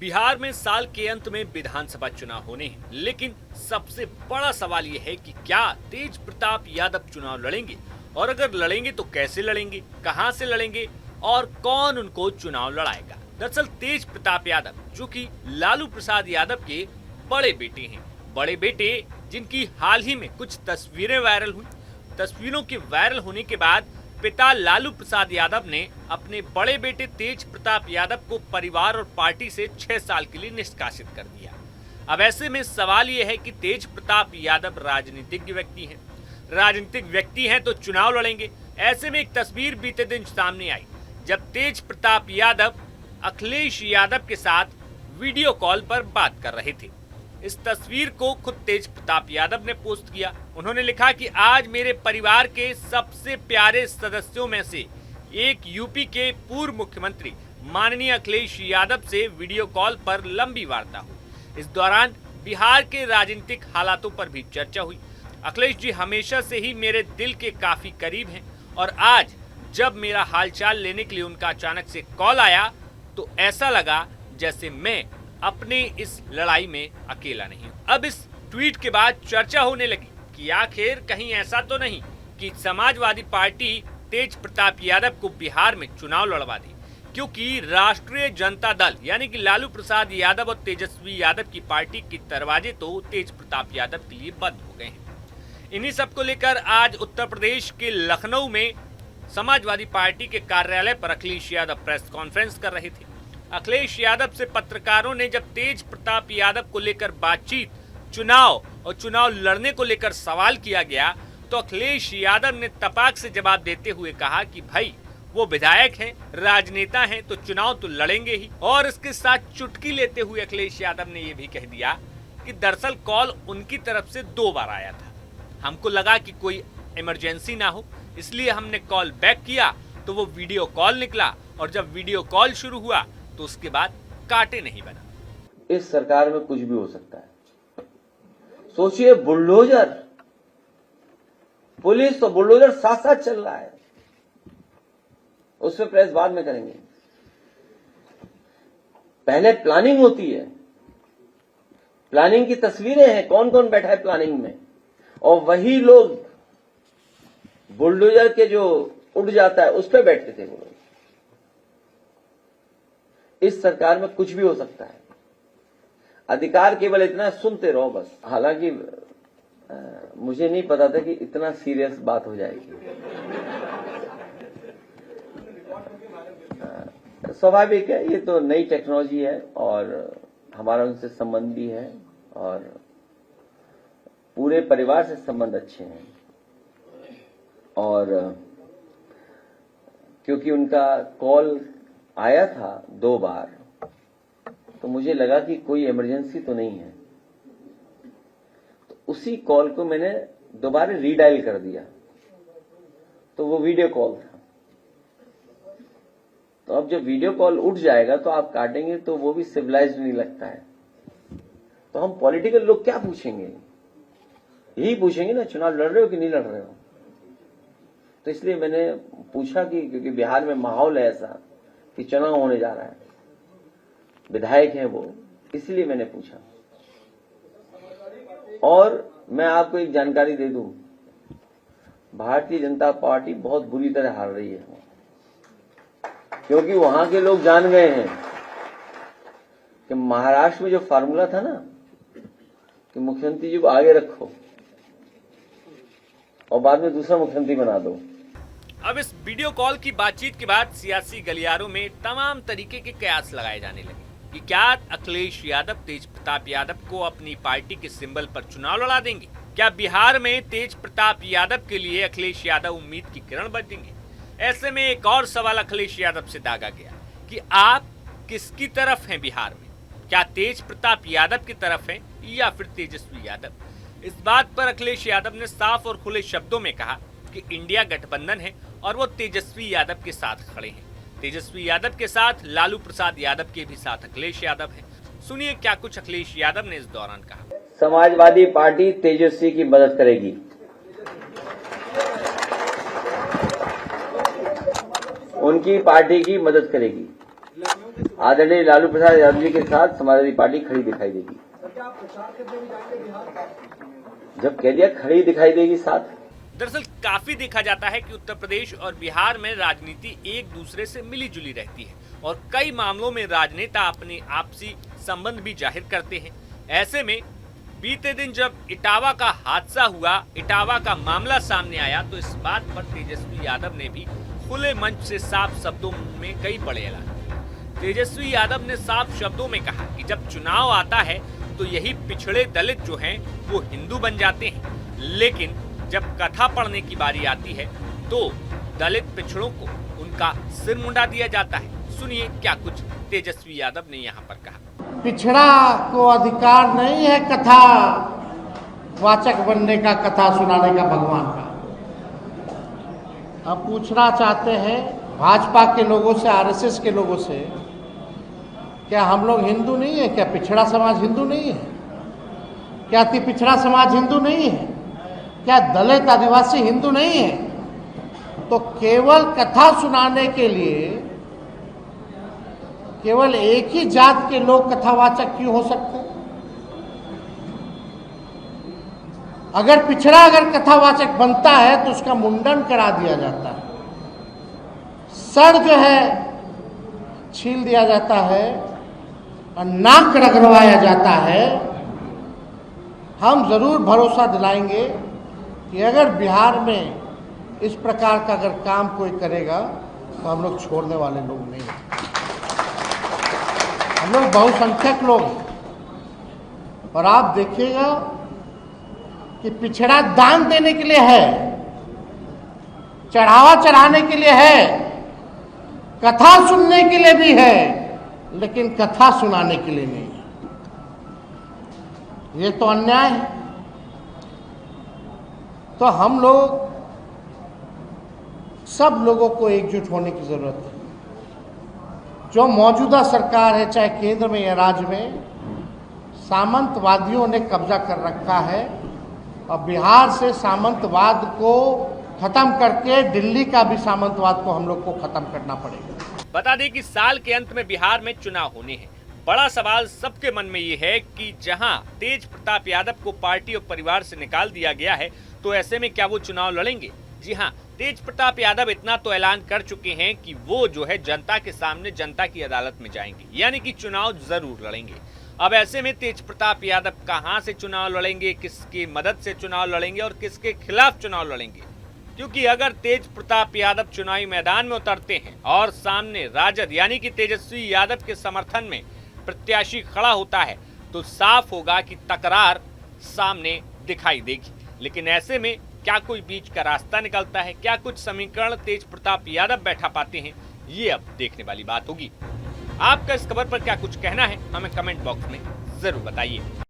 बिहार में साल के अंत में विधानसभा चुनाव होने हैं, लेकिन सबसे बड़ा सवाल यह है कि क्या तेज प्रताप यादव चुनाव लड़ेंगे और अगर लड़ेंगे तो कैसे लड़ेंगे, कहां से लड़ेंगे और कौन उनको चुनाव लड़ाएगा। दरअसल तेज प्रताप यादव जो कि लालू प्रसाद यादव के बड़े बेटे हैं, बड़े बेटे जिनकी हाल ही में कुछ तस्वीरें वायरल हुई। तस्वीरों के वायरल होने के बाद पिता लालू प्रसाद यादव ने अपने बड़े बेटे तेज प्रताप यादव को परिवार और पार्टी से 6 साल के लिए निष्कासित कर दिया। अब ऐसे में सवाल यह है कि तेज प्रताप यादव राजनीतिक व्यक्ति हैं तो चुनाव लड़ेंगे। ऐसे में एक तस्वीर बीते दिन सामने आई जब तेज प्रताप यादव अखिलेश यादव के साथ वीडियो कॉल पर बात कर रहे थे। इस तस्वीर को खुद तेज प्रताप यादव ने पोस्ट किया। उन्होंने लिखा कि आज मेरे परिवार के सबसे प्यारे सदस्यों में से एक यूपी के पूर्व मुख्यमंत्री माननीय अखिलेश यादव से वीडियो कॉल पर लंबी वार्ता हुई। इस दौरान बिहार के राजनीतिक हालातों पर भी चर्चा हुई। अखिलेश जी हमेशा से ही मेरे दिल के काफी करीब हैं और आज जब मेरा हालचाल लेने के लिए उनका अचानक से कॉल आया तो ऐसा लगा जैसे मैं अपने इस लड़ाई में अकेला नहीं हूं। अब इस ट्वीट के बाद चर्चा होने लगी कि आखिर कहीं ऐसा तो नहीं कि समाजवादी पार्टी तेज प्रताप यादव को बिहार में चुनाव लड़वा दी, क्योंकि राष्ट्रीय जनता दल यानी कि लालू प्रसाद यादव और तेजस्वी यादव की पार्टी के दरवाजे तो तेज प्रताप यादव के लिए बंद हो गए हैं। इन्हीं सबको लेकर आज उत्तर प्रदेश के लखनऊ में समाजवादी पार्टी के कार्यालय पर अखिलेश यादव प्रेस कॉन्फ्रेंस कर रहे थे। अखिलेश यादव से पत्रकारों ने जब तेज प्रताप यादव को लेकर बातचीत, चुनाव लड़ने को लेकर सवाल किया गया तो अखिलेश यादव ने तपाक से जवाब देते हुए कहा कि भाई वो विधायक हैं, राजनेता हैं तो चुनाव तो लड़ेंगे ही। और इसके साथ चुटकी लेते हुए अखिलेश यादव ने ये भी कह दिया कि दरअसल कॉल उनकी तरफ से 2 बार आया था। हमको लगा कि कोई इमरजेंसी ना हो, इसलिए हमने कॉल बैक किया तो वो वीडियो कॉल निकला और जब वीडियो कॉल शुरू हुआ तो उसके बाद काटे नहीं बना। इस सरकार में कुछ भी हो सकता है। सोचिए, बुलडोजर, पुलिस और बुलडोजर साथ साथ चल रहा है। उस पर प्रेस बाद में करेंगे। पहले प्लानिंग होती है, प्लानिंग की तस्वीरें हैं, कौन कौन बैठा है प्लानिंग में, और वही लोग बुलडोजर के जो उड़ जाता है उस पर बैठते थे वो लोग। इस सरकार में कुछ भी हो सकता है। अधिकार केवल इतना सुनते रहो बस। हालांकि मुझे नहीं पता था कि इतना सीरियस बात हो जाएगी। स्वाभाविक है, ये तो नई टेक्नोलॉजी है और हमारा उनसे संबंध भी है और पूरे परिवार से संबंध अच्छे हैं। और क्योंकि उनका कॉल आया था 2 बार तो मुझे लगा कि कोई इमरजेंसी तो नहीं है, तो उसी कॉल को मैंने दोबारा रीडायल कर दिया तो वो वीडियो कॉल था। तो अब जब वीडियो कॉल उठ जाएगा तो आप काटेंगे तो वो भी सिविलाइज्ड नहीं लगता है। तो हम पॉलिटिकल लोग क्या पूछेंगे, यही पूछेंगे ना चुनाव लड़ रहे हो कि नहीं लड़ रहे हो। तो इसलिए मैंने पूछा कि क्योंकि बिहार में माहौल है ऐसा कि चुनाव होने जा रहा है, विधायक हैं वो, इसलिए मैंने पूछा। और मैं आपको एक जानकारी दे दूं, भारतीय जनता पार्टी बहुत बुरी तरह हार रही है, क्योंकि वहां के लोग जान गए हैं कि महाराष्ट्र में जो फार्मूला था ना कि मुख्यमंत्री जी को आगे रखो और बाद में दूसरा मुख्यमंत्री बना दो। अब इस वीडियो कॉल की बातचीत के बाद सियासी गलियारों में तमाम तरीके के कयास लगाए जाने लगे कि क्या अखिलेश यादव तेज प्रताप यादव को अपनी पार्टी के सिंबल पर चुनाव लड़ा देंगे। क्या बिहार में तेज प्रताप यादव के लिए अखिलेश यादव उम्मीद की किरण बनेंगे। ऐसे में एक और सवाल अखिलेश यादव से दागा गया कि आप किसकी तरफ हैं बिहार में, क्या तेज प्रताप यादव की तरफ हैं या फिर तेजस्वी यादव। इस बात पर अखिलेश यादव ने साफ और खुले शब्दों में कहा कि इंडिया गठबंधन है और वो तेजस्वी यादव के साथ खड़े हैं। तेजस्वी यादव के साथ लालू प्रसाद यादव के भी साथ अखिलेश यादव हैं। सुनिए क्या कुछ अखिलेश यादव ने इस दौरान कहा। समाजवादी पार्टी तेजस्वी की मदद करेगी। उनकी पार्टी की मदद करेगी। आदरणीय लालू प्रसाद यादव जी के साथ समाजवादी पार्टी खड़ी दिखाई देगी। जब कह दिया खड़ी दिखाई देगी साथ। दरअसल काफी देखा जाता है कि उत्तर प्रदेश और बिहार में राजनीति एक दूसरे से मिली जुली रहती है और कई मामलों में राजनेता अपने आपसी संबंध भी जाहिर करते हैं। ऐसे में बीते दिन जब इटावा का हादसा हुआ, इटावा का मामला सामने आया, तो इस बात पर तेजस्वी यादव ने भी खुले मंच से साफ शब्दों में कई बड़े ऐलान। तेजस्वी यादव ने साफ शब्दों में कहा कि जब चुनाव आता है तो यही पिछड़े दलित जो हैं वो हिंदू बन जाते हैं, लेकिन जब कथा पढ़ने की बारी आती है तो दलित पिछड़ों को उनका सिर मुंडा दिया जाता है। सुनिए क्या कुछ तेजस्वी यादव ने यहाँ पर कहा। पिछड़ा को अधिकार नहीं है कथा वाचक बनने का, कथा सुनाने का भगवान का। हम पूछना चाहते हैं भाजपा के लोगों से, आरएसएस के लोगों से, क्या हम लोग हिंदू नहीं है? क्या पिछड़ा समाज हिंदू नहीं है? क्या अति पिछड़ा समाज हिंदू नहीं है? क्या दलित आदिवासी हिंदू नहीं है? तो केवल कथा सुनाने के लिए केवल एक ही जात के लोग कथावाचक क्यों हो सकते? अगर पिछड़ा अगर कथावाचक बनता है तो उसका मुंडन करा दिया जाता है, सर जो है छील दिया जाता है और नाक रगड़वाया जाता है। हम जरूर भरोसा दिलाएंगे कि अगर बिहार में इस प्रकार का अगर काम कोई करेगा तो हम लोग छोड़ने वाले लोग नहीं हैं। हम लोग बहुसंख्यक लोग हैं और आप देखिएगा कि पिछड़ा दान देने के लिए है, चढ़ावा चढ़ाने के लिए है, कथा सुनने के लिए भी है, लेकिन कथा सुनाने के लिए नहीं है। ये तो अन्याय है। तो हम लोग सब लोगों को एकजुट होने की जरूरत है। जो मौजूदा सरकार है, चाहे केंद्र में या राज्य में, सामंतवादियों ने कब्जा कर रखा है और बिहार से सामंतवाद को खत्म करके दिल्ली का भी सामंतवाद को हम लोग को खत्म करना पड़ेगा। बता दें कि साल के अंत में बिहार में चुनाव होने हैं। बड़ा सवाल सबके मन में ये है कि जहां तेज प्रताप यादव को पार्टी और परिवार से निकाल दिया गया है, तो ऐसे में क्या वो चुनाव लड़ेंगे? जी हाँ, तेज प्रताप यादव इतना तो ऐलान कर चुके हैं कि वो जो है जनता के सामने जनता की अदालत में जाएंगे, यानी कि चुनाव जरूर लड़ेंगे। अब ऐसे में तेज प्रताप यादव कहां से चुनाव लड़ेंगे, किसकी मदद से चुनाव लड़ेंगे और किसके खिलाफ चुनाव लड़ेंगे? क्योंकि अगर तेज प्रताप यादव चुनावी मैदान में उतरते हैं और सामने राजद यानी कि तेजस्वी यादव के समर्थन में प्रत्याशी खड़ा होता है, तो साफ होगा कि तकरार सामने दिखाई देगी। लेकिन ऐसे में क्या कोई बीच का रास्ता निकलता है? क्या कुछ समीकरण तेज प्रताप यादव बैठा पाते हैं? ये अब देखने वाली बात होगी। आपका इस खबर पर क्या कुछ कहना है, हमें कमेंट बॉक्स में जरूर बताइए।